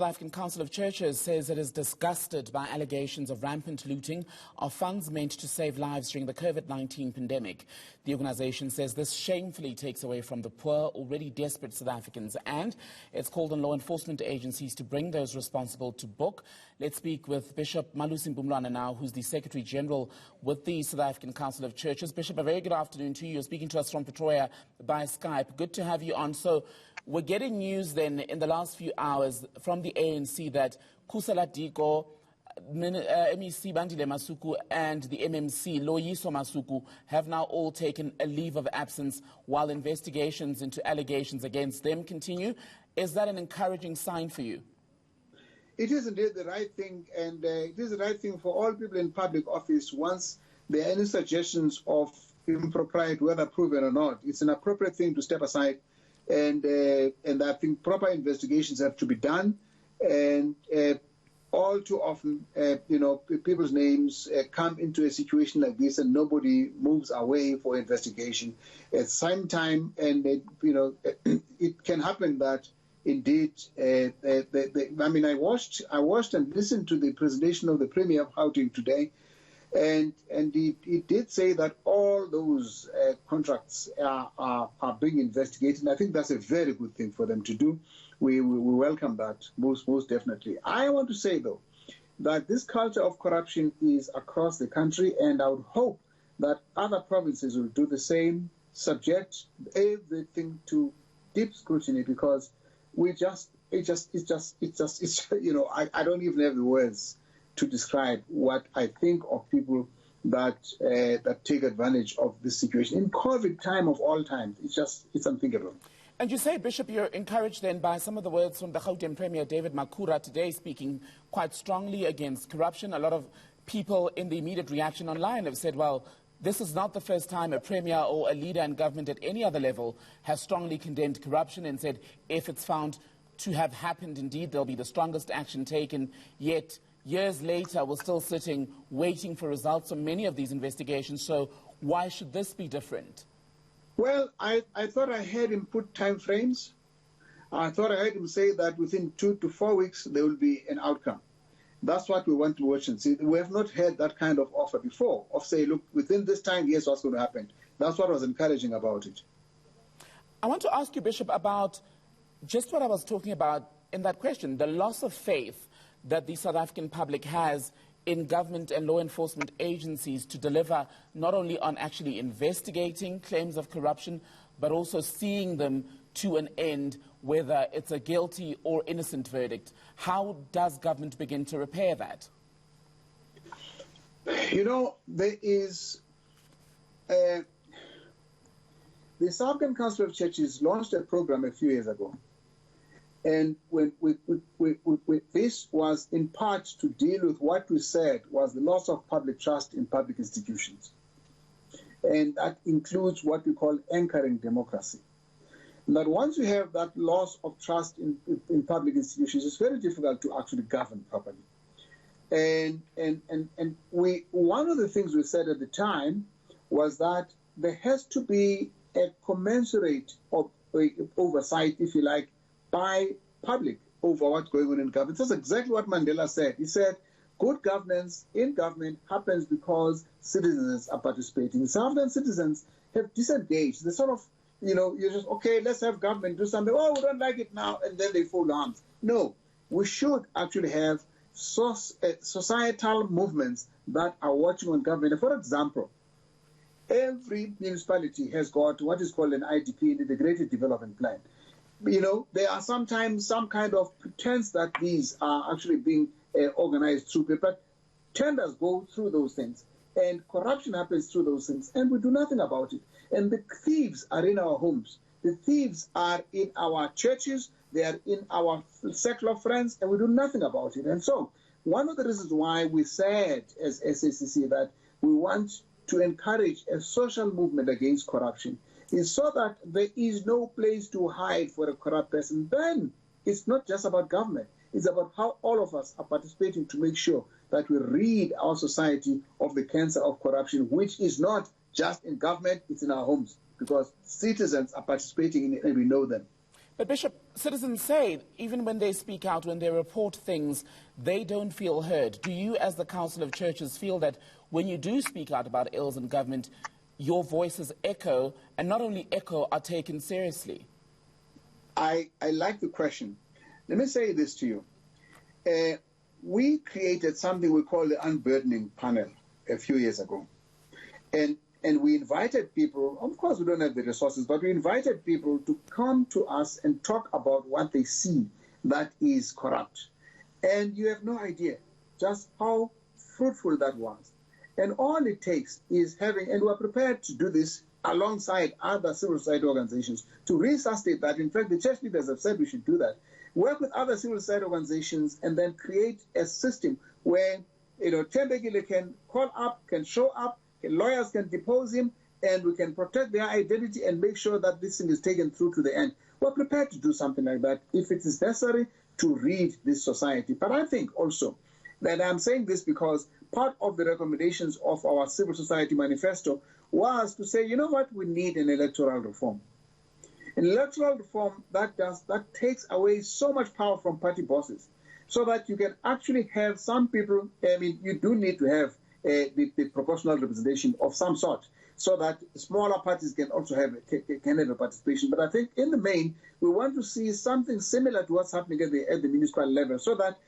The African Council of Churches says it is disgusted by allegations of rampant looting of funds meant to save lives during the COVID-19 pandemic. The organization says this shamefully takes away from the poor, already desperate South Africans, and it's called on law enforcement agencies to bring those responsible to book. Let's speak with Bishop Malusi Mbumlwana now, who's the Secretary General with the South African Council of Churches. Bishop, a very good afternoon to you. You're speaking to us from Pretoria by Skype. Good to have you on. So, we're getting news then in the last few hours from the ANC that Kusala Diko, MEC Bandile Masuku and the MMC Loyiso Masuku have now all taken a leave of absence while investigations into allegations against them continue. Is that an encouraging sign for you? It is indeed the right thing, and it is the right thing for all people in public office once there are any suggestions of impropriety, whether proven or not. It's an appropriate thing to step aside. And I think proper investigations have to be done. And all too often, people's names come into a situation like this, and nobody moves away for investigation. At the same time, and it can happen that indeed, I watched and listened to the presentation of the Premier of Gauteng today. And he did say that all those contracts are being investigated. And I think that's a very good thing for them to do. We welcome that most definitely. I want to say, though, that this culture of corruption is across the country, and I would hope that other provinces will do the same, subject everything to deep scrutiny, because I don't even have the words to describe what I think of people that take advantage of this situation. In COVID time of all times, it's unthinkable. And you say, Bishop, you're encouraged then by some of the words from the Gauteng Premier David Makhura today, speaking quite strongly against corruption. A lot of people in the immediate reaction online have said, well, this is not the first time a Premier or a leader in government at any other level has strongly condemned corruption and said if it's found to have happened indeed, there'll be the strongest action taken. Yet years later, we're still sitting, waiting for results on many of these investigations. So why should this be different? Well, I thought I heard him put time frames. I thought I heard him say that within 2 to 4 weeks, there will be an outcome. That's what we want to watch and see. We have not heard that kind of offer before, of say, look, within this time, here's what's going to happen. That's what was encouraging about it. I want to ask you, Bishop, about just what I was talking about in that question, the loss of faith that the South African public has in government and law enforcement agencies to deliver not only on actually investigating claims of corruption, but also seeing them to an end, whether it's a guilty or innocent verdict. How does government begin to repair that? There is the South African Council of Churches launched a program a few years ago. And when this was in part to deal with what we said was the loss of public trust in public institutions. And that includes what we call anchoring democracy. And that once you have that loss of trust in public institutions, it's very difficult to actually govern properly. And one of the things we said at the time was that there has to be a commensurate oversight, if you like, by public over what's going on in government. That's exactly what Mandela said. He said, good governance in government happens because citizens are participating. Some of them citizens have disengaged. They sort of, you're just, okay, let's have government do something. Oh, we don't like it now. And then they fold arms. No, we should actually have societal movements that are watching on government. For example, every municipality has got what is called an IDP, an Integrated Development Plan. There are sometimes some kind of pretense that these are actually being organized through people. But tenders go through those things, and corruption happens through those things, and we do nothing about it. And the thieves are in our homes. The thieves are in our churches. They are in our circle of friends, and we do nothing about it. And so one of the reasons why we said as SACC that we want to encourage a social movement against corruption is so that there is no place to hide for a corrupt person. Then it's not just about government. It's about how all of us are participating to make sure that we rid our society of the cancer of corruption, which is not just in government, it's in our homes, because citizens are participating in it and we know them. But Bishop, citizens say even when they speak out, when they report things, they don't feel heard. Do you, as the Council of Churches, feel that when you do speak out about ills in government, your voices echo, and not only echo, are taken seriously? I like the question. Let me say this to you. We created something we call the unburdening panel a few years ago. And we invited people, of course we don't have the resources, but we invited people to come to us and talk about what they see that is corrupt. And you have no idea just how fruitful that was. And all it takes is having, and we're prepared to do this alongside other civil society organizations to resuscitate that. In fact, the church leaders have said we should do that. Work with other civil society organizations and then create a system where, Thembekile can call up, can show up, lawyers can depose him, and we can protect their identity and make sure that this thing is taken through to the end. We're prepared to do something like that if it is necessary to read this society. But I think also that I'm saying this because part of the recommendations of our civil society manifesto was to say, you know what, we need an electoral reform. An electoral reform that takes away so much power from party bosses so that you can actually have some people, you do need to have the proportional representation of some sort, so that smaller parties can also have a participation. But I think in the main, we want to see something similar to what's happening at the municipal level, so that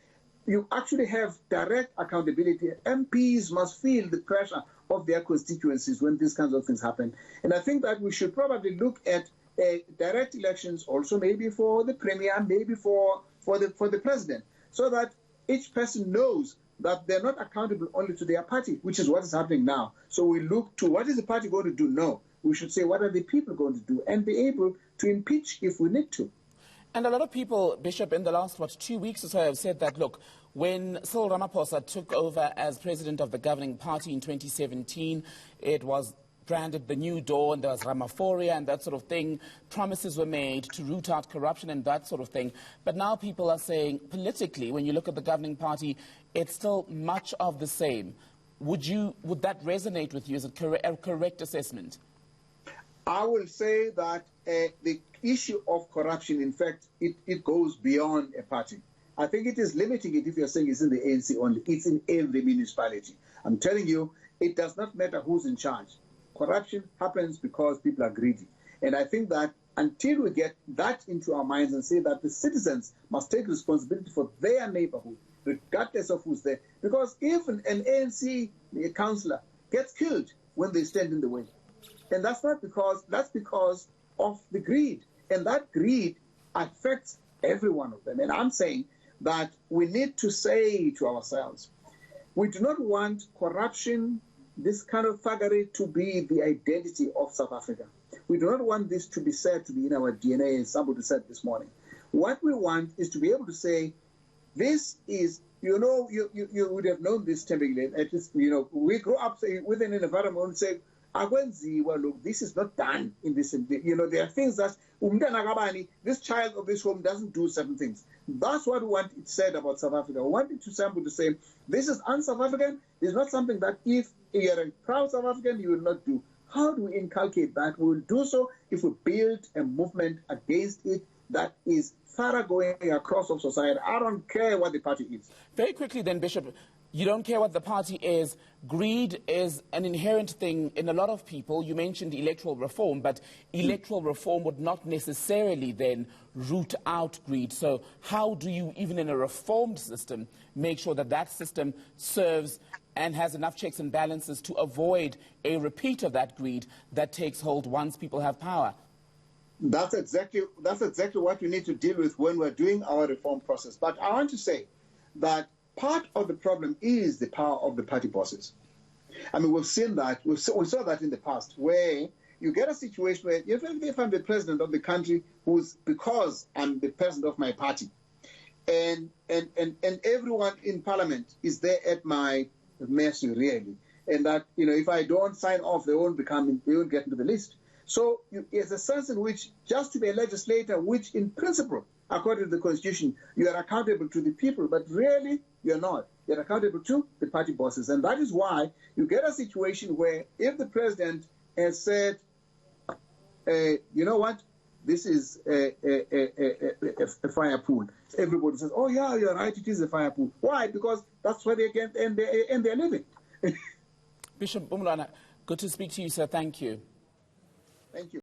you actually have direct accountability. MPs must feel the pressure of their constituencies when these kinds of things happen. And I think that we should probably look at direct elections also, maybe for the premier, maybe for the president, so that each person knows that they're not accountable only to their party, which is what is happening now. So we look to what is the party going to do? No. We should say, what are the people going to do? And be able to impeach if we need to. And a lot of people, Bishop, in the last, 2 weeks or so have said that, look, when Cyril Ramaphosa took over as president of the governing party in 2017, it was branded the New Dawn, there was Ramaphoria and that sort of thing. Promises were made to root out corruption and that sort of thing. But now people are saying, politically, when you look at the governing party, it's still much of the same. Would that resonate with you? Is it a correct assessment? I will say that the issue of corruption, in fact, it goes beyond a party. I think it is limiting it if you're saying it's in the ANC only. It's in every municipality. I'm telling you, it does not matter who's in charge. Corruption happens because people are greedy. And I think that until we get that into our minds and say that the citizens must take responsibility for their neighborhood, regardless of who's there, because even an ANC councillor gets killed when they stand in the way. And that's because of the greed. And that greed affects every one of them. And I'm saying that we need to say to ourselves, we do not want corruption, this kind of thuggery, to be the identity of South Africa. We do not want this to be said to be in our DNA, as somebody said this morning. What we want is to be able to say, this is, you would have known this, Thembekile, at least, we grew up within an environment where we say, look, this is not done in this, there are things that, this child of this home doesn't do certain things. That's what we want it said about South Africa. We want it to somebody to say, this is un-South African. It's not something that if you're a proud South African, you will not do. How do we inculcate that? We will do so if we build a movement against it that is thoroughgoing across of society. I don't care what the party is. Very quickly then, Bishop, you don't care what the party is. Greed is an inherent thing in a lot of people. You mentioned electoral reform, but electoral reform would not necessarily then root out greed. So how do you, even in a reformed system, make sure that that system serves and has enough checks and balances to avoid a repeat of that greed that takes hold once people have power? That's exactly what we need to deal with when we're doing our reform process. But I want to say that part of the problem is the power of the party bosses. I mean, we've seen that. We saw that in the past, where you get a situation where if I'm the president of the country, because I'm the president of my party, and everyone in parliament is there at my mercy, really, and that if I don't sign off, they won't get into the list. So there's a sense in which, just to be a legislator, which in principle, according to the Constitution, you are accountable to the people, but really you're not. You're accountable to the party bosses. And that is why you get a situation where if the president has said, you know what, this is a fire pool. Everybody says, oh yeah, you're right, it is a fire pool. Why? Because that's where they get and they're living. Bishop Umlwana, good to speak to you, sir. Thank you. Thank you.